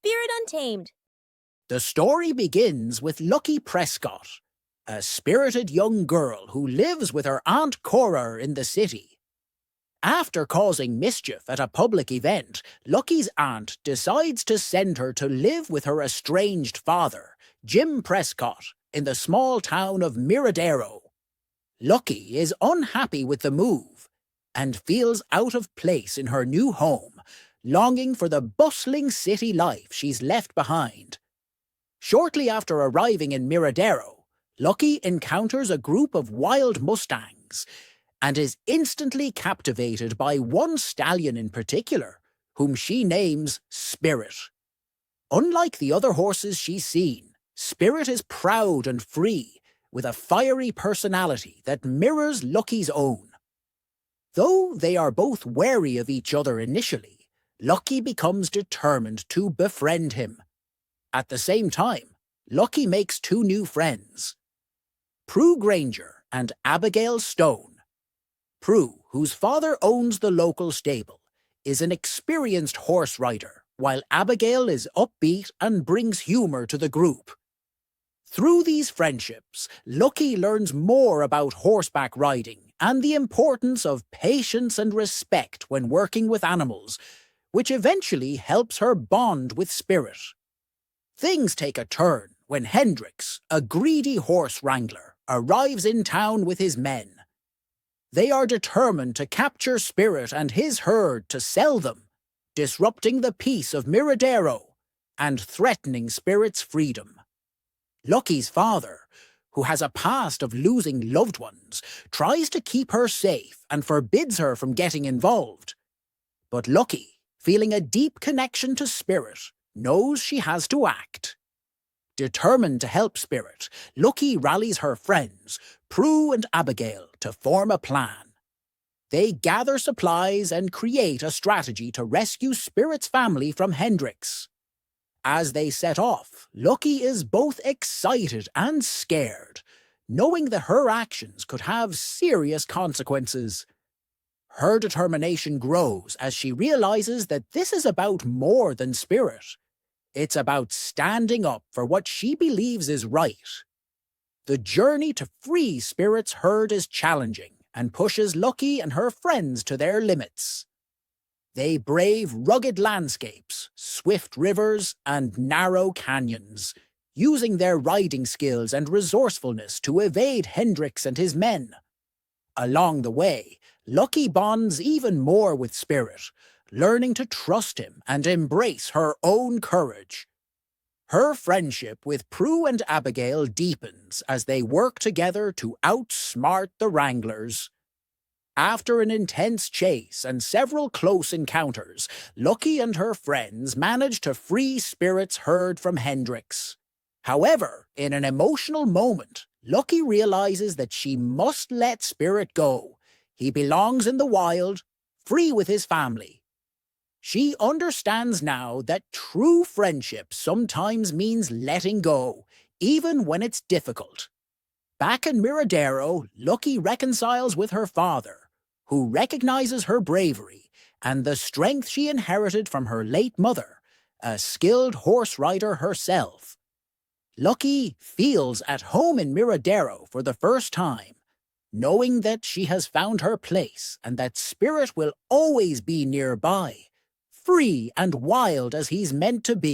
Spirit Untamed. The story begins with Lucky Prescott, a spirited young girl who lives with her Aunt Cora in the city. After causing mischief at a public event, Lucky's aunt decides to send her to live with her estranged father, Jim Prescott, in the small town of Miradero. Lucky is unhappy with the move and feels out of place in her new home, longing for the bustling city life she's left behind. Shortly after arriving in Miradero, Lucky encounters a group of wild mustangs and is instantly captivated by one stallion in particular, whom she names Spirit. Unlike the other horses she's seen, Spirit is proud and free, with a fiery personality that mirrors Lucky's own. Though they are both wary of each other initially, Lucky becomes determined to befriend him. At the same time, Lucky makes two new friends, Prue Granger and Abigail Stone. Prue, whose father owns the local stable, is an experienced horse rider, while Abigail is upbeat and brings humor to the group. Through these friendships, Lucky learns more about horseback riding and the importance of patience and respect when working with animals, which eventually helps her bond with Spirit. Things take a turn when Hendrix, a greedy horse wrangler, arrives in town with his men. They are determined to capture Spirit and his herd to sell them, disrupting the peace of Miradero and threatening Spirit's freedom. Lucky's father, who has a past of losing loved ones, tries to keep her safe and forbids her from getting involved. But Lucky, feeling a deep connection to Spirit, knows she has to act. Determined to help Spirit, Lucky rallies her friends, Prue and Abigail, to form a plan. They gather supplies and create a strategy to rescue Spirit's family from Hendrix. As they set off, Lucky is both excited and scared, knowing that her actions could have serious consequences. Her determination grows as she realizes that this is about more than Spirit. It's about standing up for what she believes is right. The journey to free Spirit's herd is challenging and pushes Lucky and her friends to their limits. They brave rugged landscapes, swift rivers, and narrow canyons, using their riding skills and resourcefulness to evade Hendrix and his men. Along the way, Lucky bonds even more with Spirit, learning to trust him and embrace her own courage. Her friendship with Prue and Abigail deepens as they work together to outsmart the Wranglers. After an intense chase and several close encounters, Lucky and her friends manage to free Spirit's herd from Hendrix. However, in an emotional moment, Lucky realizes that she must let Spirit go. He belongs in the wild, free with his family. She understands now that true friendship sometimes means letting go, even when it's difficult. Back in Miradero, Lucky reconciles with her father, who recognizes her bravery and the strength she inherited from her late mother, a skilled horse rider herself. Lucky feels at home in Miradero for the first time, knowing that she has found her place and that Spirit will always be nearby, free and wild as he's meant to be.